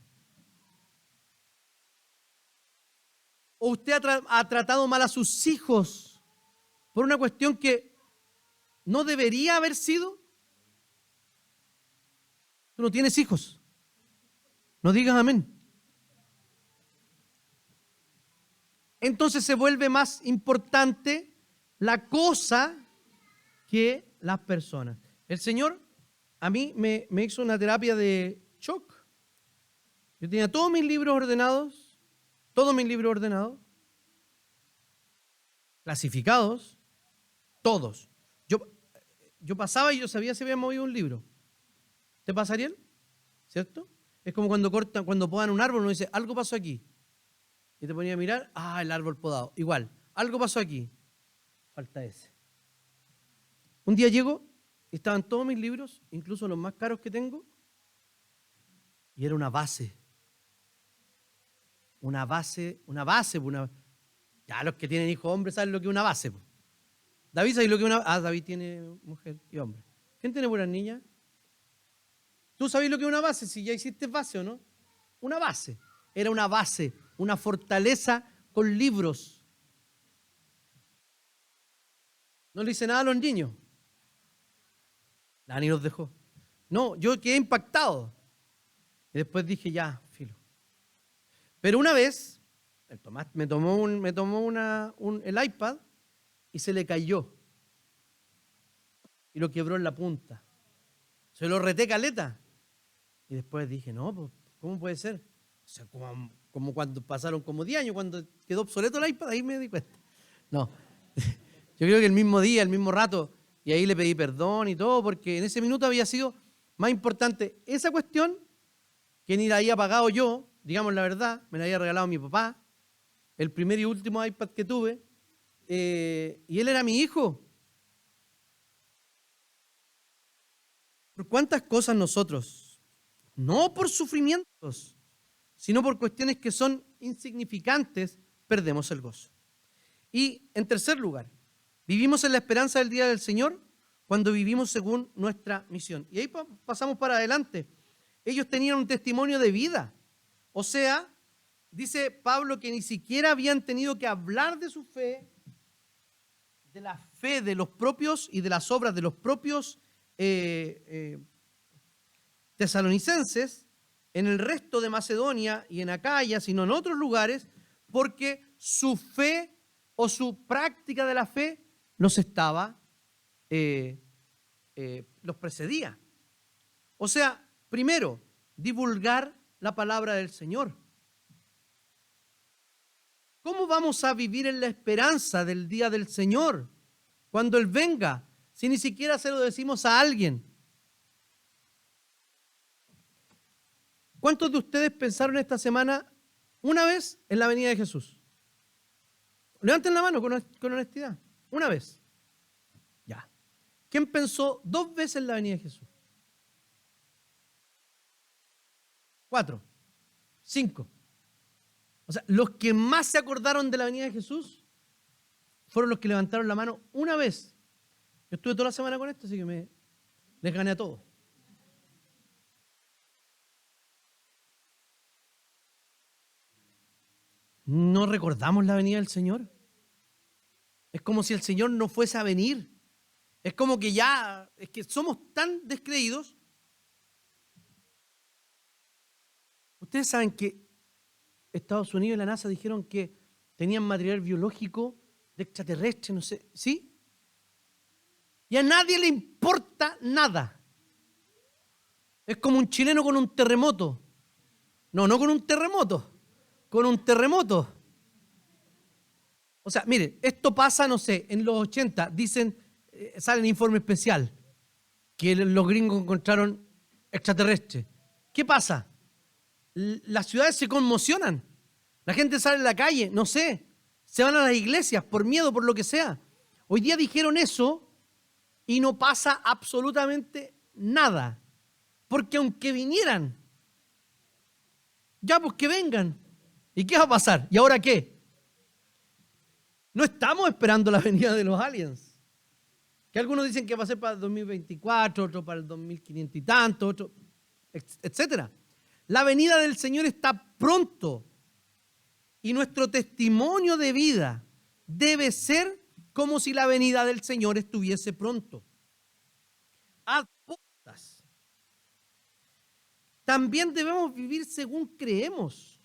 ¿O usted ha tratado mal a sus hijos por una cuestión que no debería haber sido? Tú no tienes hijos. No digas amén. entonces se vuelve más importante la cosa que las personas. El Señor a mí me hizo una terapia de shock. Yo tenía todos mis libros ordenados, clasificados, todos. Yo pasaba y yo sabía si había movido un libro. ¿Te pasa, Ariel? ¿Cierto? Es como cuando podan un árbol, uno dice, algo pasó aquí. Y te ponía a mirar, el árbol podado. Igual, algo pasó aquí. Falta ese. Un día llego y estaban todos mis libros, incluso los más caros que tengo, y era una base. Ya los que tienen hijos hombres saben lo que es una base. David, ¿sabes lo que es una base? David tiene mujer y hombre. ¿Quién tiene buenas niñas? ¿Tú sabes lo que es una base? Si ya hiciste base o no. Una base. Era una base, una fortaleza con libros. No le hice nada a los niños. Dani los dejó. No, yo quedé impactado. Y después dije, ya, filo. Pero una vez, el Tomás me tomó el iPad y se le cayó. Y lo quebró en la punta. Se lo reté caleta. Y después dije, no, pues, ¿cómo puede ser? O sea, como cuando pasaron como 10 años, cuando quedó obsoleto el iPad, ahí me di cuenta. No, yo creo que el mismo día, el mismo rato, y ahí le pedí perdón y todo, porque en ese minuto había sido más importante esa cuestión que ni la había pagado yo, digamos la verdad, me la había regalado mi papá, el primer y último iPad que tuve, y él era mi hijo. ¿Por cuántas cosas nosotros, no por sufrimientos, sino por cuestiones que son insignificantes, perdemos el gozo? Y en tercer lugar, vivimos en la esperanza del día del Señor cuando vivimos según nuestra misión. Y ahí pasamos para adelante. Ellos tenían un testimonio de vida. O sea, dice Pablo que ni siquiera habían tenido que hablar de su fe, de la fe de los propios y de las obras de los propios tesalonicenses en el resto de Macedonia y en Acaya, sino en otros lugares, porque su fe o su práctica de la fe los precedía. O sea, primero, divulgar la palabra del Señor. ¿Cómo vamos a vivir en la esperanza del día del Señor cuando Él venga, si ni siquiera se lo decimos a alguien? ¿Cuántos de ustedes pensaron esta semana una vez en la venida de Jesús? Levanten la mano con honestidad. Una vez. Ya. ¿Quién pensó 2 veces en la venida de Jesús? 4, 5. O sea, los que más se acordaron de la venida de Jesús fueron los que levantaron la mano una vez. Yo estuve toda la semana con esto, así que les gané a todos. ¿No recordamos la venida del Señor? Es como si el Señor no fuese a venir. Es como que es que somos tan descreídos. Ustedes saben que Estados Unidos y la NASA dijeron que tenían material biológico de extraterrestre, no sé, ¿sí? Y a nadie le importa nada. Es como un chileno con un terremoto. No con un terremoto, con un terremoto. O sea, mire, esto pasa, no sé, en los 80, dicen, sale en informe especial, que los gringos encontraron extraterrestres. ¿Qué pasa? Las ciudades se conmocionan. La gente sale a la calle, no sé, se van a las iglesias por miedo, por lo que sea. Hoy día dijeron eso y no pasa absolutamente nada. Porque aunque vinieran, ya pues que vengan. ¿Y qué va a pasar? ¿Y ahora qué? No estamos esperando la venida de los aliens. Que algunos dicen que va a ser para el 2024, otros para el 2500 y tanto, otros, etcétera. La venida del Señor está pronto. Y nuestro testimonio de vida debe ser como si la venida del Señor estuviese pronto. A portas. También debemos vivir según creemos.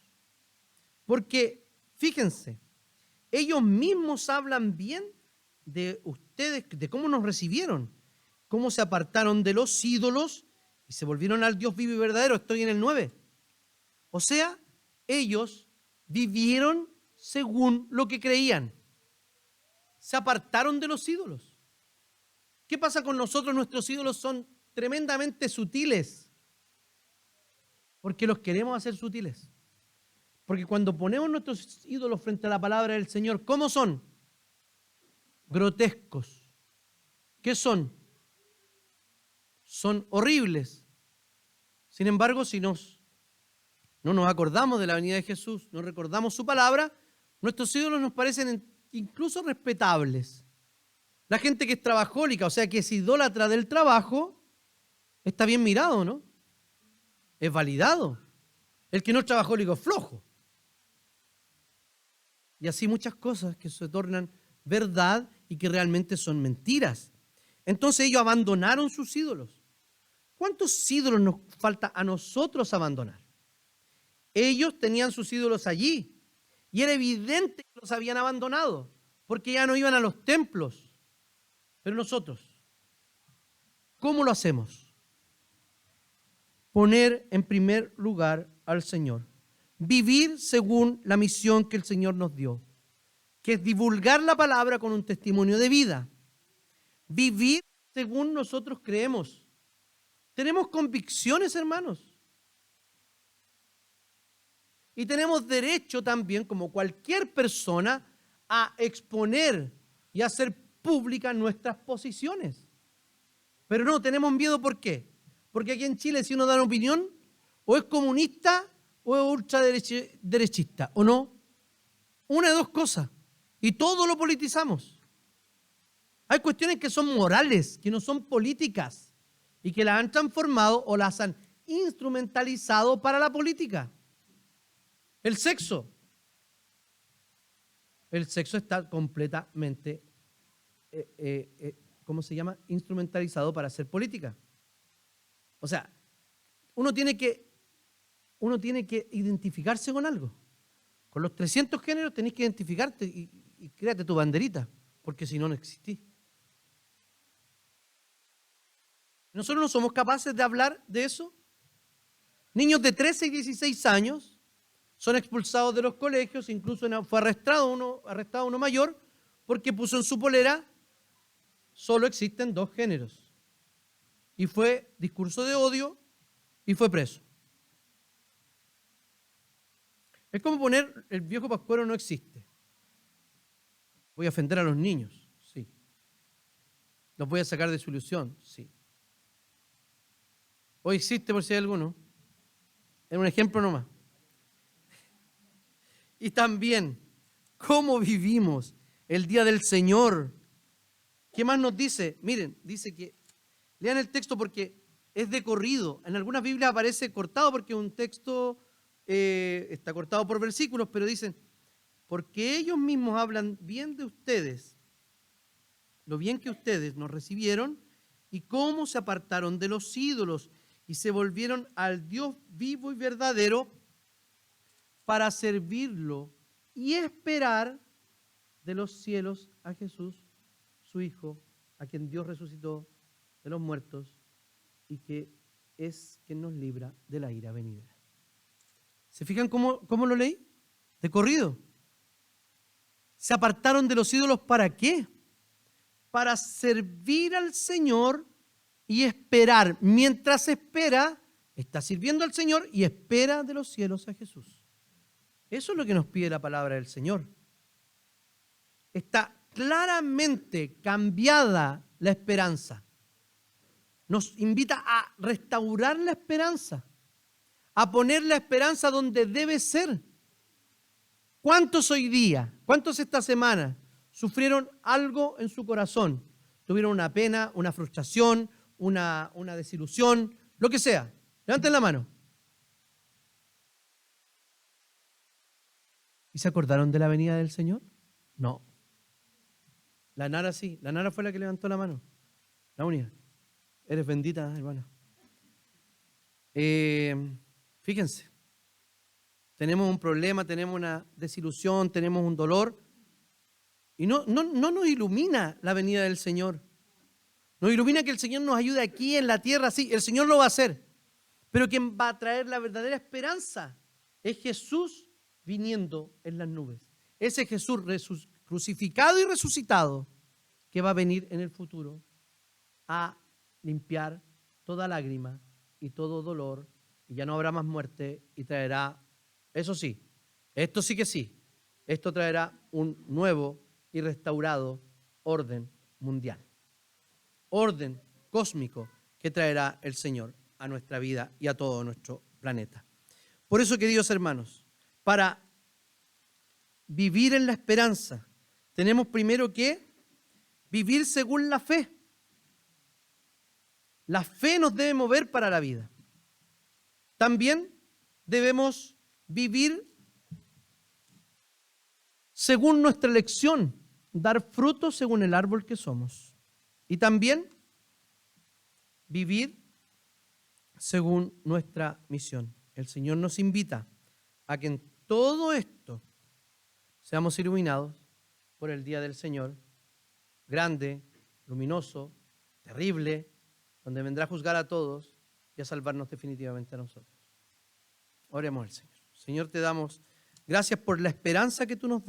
Porque, fíjense, ellos mismos hablan bien de ustedes, de cómo nos recibieron, cómo se apartaron de los ídolos y se volvieron al Dios vivo y verdadero. Estoy en el 9. O sea, ellos vivieron según lo que creían. Se apartaron de los ídolos. ¿Qué pasa con nosotros? Nuestros ídolos son tremendamente sutiles, porque los queremos hacer sutiles. Porque cuando ponemos nuestros ídolos frente a la palabra del Señor, ¿cómo son? Grotescos. ¿Qué son? Son horribles. Sin embargo, si no nos acordamos de la venida de Jesús, no recordamos su palabra, nuestros ídolos nos parecen incluso respetables. La gente que es trabajólica, o sea, que es idólatra del trabajo, está bien mirado, ¿no? Es validado. El que no es trabajólico es flojo. Y así muchas cosas que se tornan verdad y que realmente son mentiras. Entonces ellos abandonaron sus ídolos. ¿Cuántos ídolos nos falta a nosotros abandonar? Ellos tenían sus ídolos allí y era evidente que los habían abandonado porque ya no iban a los templos. Pero nosotros, ¿cómo lo hacemos? Poner en primer lugar al Señor. Vivir según la misión que el Señor nos dio, que es divulgar la palabra con un testimonio de vida. Vivir según nosotros creemos. Tenemos convicciones, hermanos. Y tenemos derecho también, como cualquier persona, a exponer y a hacer públicas nuestras posiciones. Pero no, tenemos miedo, ¿por qué? Porque aquí en Chile, si uno da una opinión, o es comunista o es ultraderechista, ¿o no? Una de dos cosas. Y todo lo politizamos. Hay cuestiones que son morales, que no son políticas, y que las han transformado o las han instrumentalizado para la política. El sexo. El sexo está completamente, ¿cómo se llama? Instrumentalizado para hacer política. O sea, uno tiene que identificarse con algo. Con los 300 géneros tenés que identificarte y créate tu banderita, porque si no, no existís. ¿Nosotros no somos capaces de hablar de eso? Niños de 13 y 16 años son expulsados de los colegios, incluso fue arrestado uno mayor, porque puso en su polera, solo existen 2 géneros. Y fue discurso de odio y fue preso. Es como poner el viejo pascuero no existe. Voy a ofender a los niños, sí. Los voy a sacar de su ilusión, sí. Hoy existe por si hay alguno. Es un ejemplo nomás. Y también, ¿cómo vivimos el día del Señor? ¿Qué más nos dice? Miren, dice que, lean el texto porque es de corrido. En algunas Biblias aparece cortado porque un texto está cortado por versículos, pero dicen, porque ellos mismos hablan bien de ustedes, lo bien que ustedes nos recibieron y cómo se apartaron de los ídolos y se volvieron al Dios vivo y verdadero para servirlo y esperar de los cielos a Jesús, su Hijo, a quien Dios resucitó de los muertos y que es quien nos libra de la ira venidera. ¿Se fijan cómo lo leí? De corrido. Se apartaron de los ídolos, ¿para qué? Para servir al Señor y esperar. Mientras espera, está sirviendo al Señor y espera de los cielos a Jesús. Eso es lo que nos pide la palabra del Señor. Está claramente cambiada la esperanza. Nos invita a restaurar la esperanza, a poner la esperanza donde debe ser. ¿Cuántos hoy día, cuántos esta semana sufrieron algo en su corazón? Tuvieron una pena, una frustración, una desilusión, lo que sea. Levanten la mano. ¿Y se acordaron de la venida del Señor? No. La Nara sí, la Nara fue la que levantó la mano. La única. Eres bendita, hermana. Fíjense, tenemos un problema, tenemos una desilusión, tenemos un dolor, Y no nos ilumina la venida del Señor. Nos ilumina que el Señor nos ayude aquí en la tierra, sí, el Señor lo va a hacer. Pero quien va a traer la verdadera esperanza es Jesús viniendo en las nubes. Ese Jesús crucificado y resucitado que va a venir en el futuro a limpiar toda lágrima y todo dolor, y ya no habrá más muerte, y traerá, eso sí, esto sí que sí, esto traerá un nuevo y restaurado orden mundial, orden cósmico que traerá el Señor a nuestra vida y a todo nuestro planeta. Por eso, queridos hermanos, para vivir en la esperanza, tenemos primero que vivir según la fe. La fe nos debe mover para la vida. También debemos vivir según nuestra elección, dar frutos según el árbol que somos. Y también vivir según nuestra misión. El Señor nos invita a que en todo esto seamos iluminados por el día del Señor, grande, luminoso, terrible, donde vendrá a juzgar a todos y a salvarnos definitivamente a nosotros. Oremos al Señor. Señor, te damos gracias por la esperanza que tú nos das.